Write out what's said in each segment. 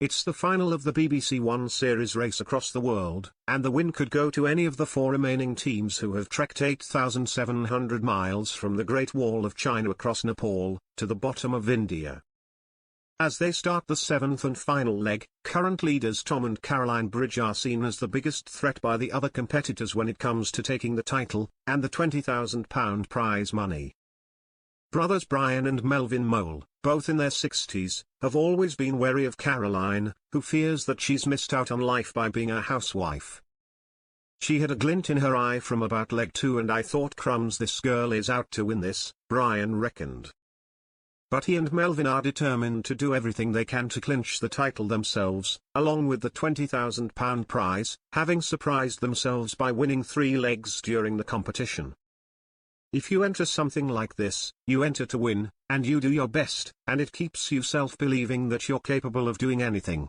It's the final of the BBC One Series race across the world, and the win could go to any of the four remaining teams who have trekked 8,700 miles from the Great Wall of China across Nepal, to the bottom of India. As they start the seventh and final leg, current leaders Tom and Caroline Bridge are seen as the biggest threat by the other competitors when it comes to taking the title, and the £20,000 prize money. Brothers Brian and Melvin Mole, both in their 60s, have always been wary of Caroline, who fears that she's missed out on life by being a housewife. She had a glint in her eye from about leg 2 and I thought crumbs, this girl is out to win this, Brian reckoned. But he and Melvin are determined to do everything they can to clinch the title themselves, along with the £20,000 prize, having surprised themselves by winning 3 legs during the competition. If you enter something like this, you enter to win, and you do your best, and it keeps you self-believing that you're capable of doing anything.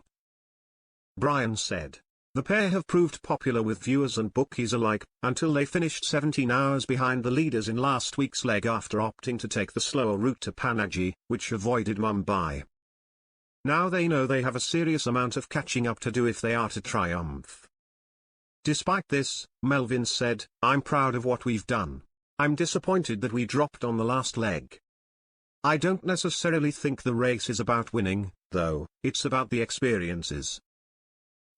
Brian said. The pair have proved popular with viewers and bookies alike, until they finished 17 hours behind the leaders in last week's leg after opting to take the slower route to Panaji, which avoided Mumbai. Now they know they have a serious amount of catching up to do if they are to triumph. Despite this, Melvin said, I'm proud of what we've done. I'm disappointed that we dropped on the last leg. I don't necessarily think the race is about winning, though, it's about the experiences.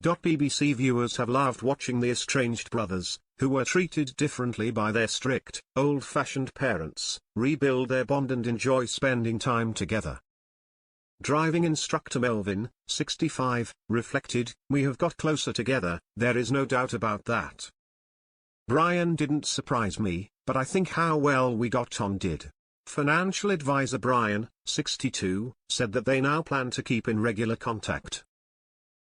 BBC viewers have loved watching the estranged brothers, who were treated differently by their strict, old-fashioned parents, rebuild their bond and enjoy spending time together. Driving instructor Melvin, 65, reflected, we have got closer together, there is no doubt about that. Brian didn't surprise me, but I think how well we got on did. Financial advisor Brian, 62, said that they now plan to keep in regular contact.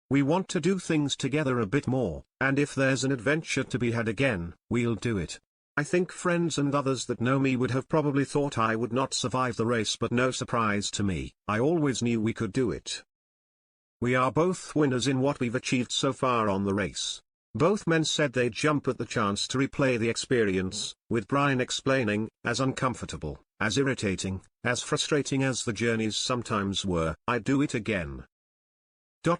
We want to do things together a bit more, and if there's an adventure to be had again, we'll do it. I think friends and others that know me would have probably thought I would not survive the race, but no surprise to me, I always knew we could do it. We are both winners in what we've achieved so far on the race. Both men said they'd jump at the chance to replay the experience, with Brian explaining, as uncomfortable, as irritating, as frustrating as the journeys sometimes were, I'd do it again.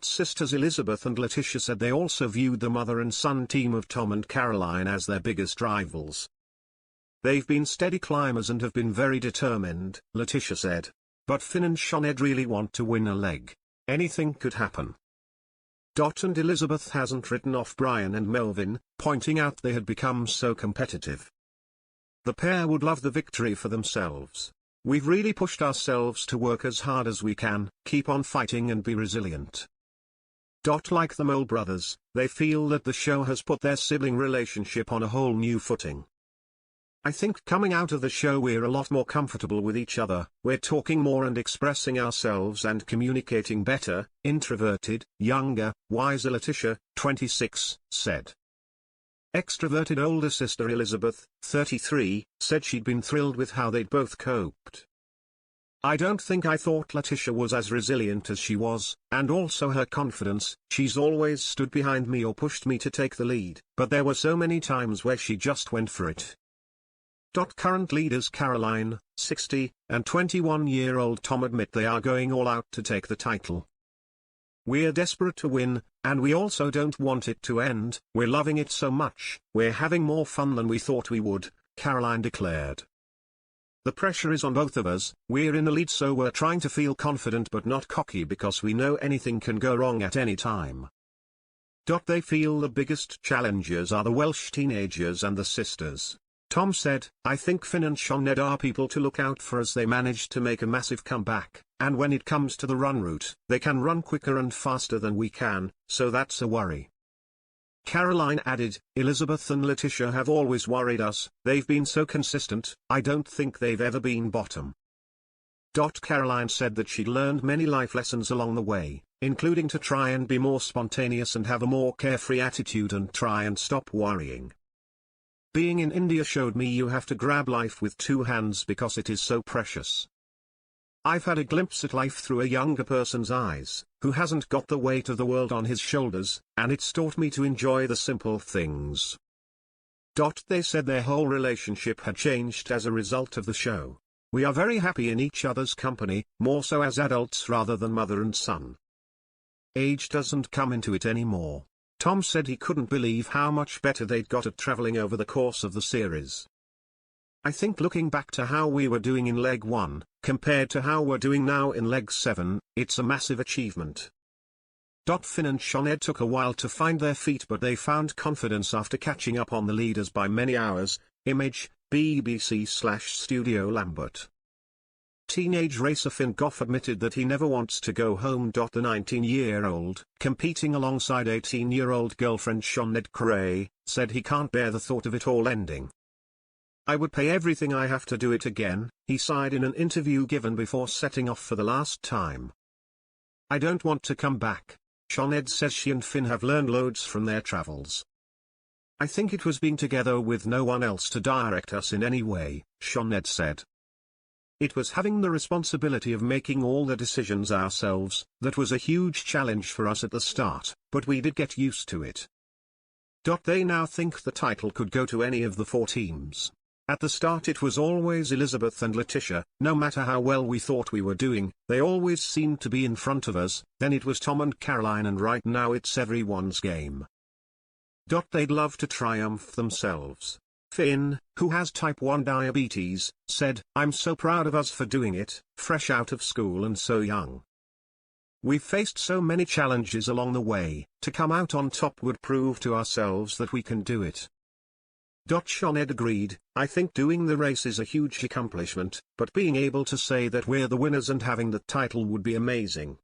Sisters Elizabeth and Letitia said they also viewed the mother and son team of Tom and Caroline as their biggest rivals. They've been steady climbers and have been very determined, Letitia said. But Finn and Sinead really want to win a leg. Anything could happen. And Elizabeth hasn't written off Brian and Melvin, pointing out they had become so competitive. The pair would love the victory for themselves. We've really pushed ourselves to work as hard as we can, keep on fighting and be resilient. Like the Mole brothers, they feel that the show has put their sibling relationship on a whole new footing. I think coming out of the show we're a lot more comfortable with each other, we're talking more and expressing ourselves and communicating better, introverted, younger, wiser Letitia, 26, said. Extroverted older sister Elizabeth, 33, said she'd been thrilled with how they'd both coped. I don't think I thought Letitia was as resilient as she was, and also her confidence, she's always stood behind me or pushed me to take the lead, but there were so many times where she just went for it. Current leaders Caroline, 60, and 21-year-old Tom admit they are going all out to take the title. We're desperate to win, and we also don't want it to end, we're loving it so much, we're having more fun than we thought we would, Caroline declared. The pressure is on both of us, we're in the lead so we're trying to feel confident but not cocky because we know anything can go wrong at any time. They feel the biggest challengers are the Welsh teenagers and the sisters. Tom said, I think Finn and Sinead are people to look out for as they managed to make a massive comeback, and when it comes to the run route, they can run quicker and faster than we can, so that's a worry. Caroline added, Elizabeth and Letitia have always worried us, they've been so consistent, I don't think they've ever been bottom. Caroline said that she'd learned many life lessons along the way, including to try and be more spontaneous and have a more carefree attitude and try and stop worrying. Being in India showed me you have to grab life with 2 hands because it is so precious. I've had a glimpse at life through a younger person's eyes, who hasn't got the weight of the world on his shoulders, and it's taught me to enjoy the simple things. They said their whole relationship had changed as a result of the show. We are very happy in each other's company, more so as adults rather than mother and son. Age doesn't come into it anymore. Tom said he couldn't believe how much better they'd got at traveling over the course of the series. I think looking back to how we were doing in leg 1, compared to how we're doing now in leg 7, it's a massive achievement. Finn and Shawned took a while to find their feet, but they found confidence after catching up on the leaders by many hours. Image, BBC/Studio Lambert. Teenage racer Finn Goff admitted that he never wants to go home. The 19-year-old, competing alongside 18-year-old girlfriend Shawned Correa, said he can't bear the thought of it all ending. I would pay everything I have to do it again, he sighed in an interview given before setting off for the last time. I don't want to come back. Shawned says she and Finn have learned loads from their travels. I think it was being together with no one else to direct us in any way, Shawned said. It was having the responsibility of making all the decisions ourselves, that was a huge challenge for us at the start, but we did get used to it. They now think the title could go to any of the 4 teams. At the start it was always Elizabeth and Letitia. No matter how well we thought we were doing, they always seemed to be in front of us. Then it was Tom and Caroline, and right now it's everyone's game. They'd love to triumph themselves. Finn, who has type 1 diabetes, said, I'm so proud of us for doing it, fresh out of school and so young. We've faced so many challenges along the way. To come out on top would prove to ourselves that we can do it. Shawned agreed, I think doing the race is a huge accomplishment, but being able to say that we're the winners and having the title would be amazing.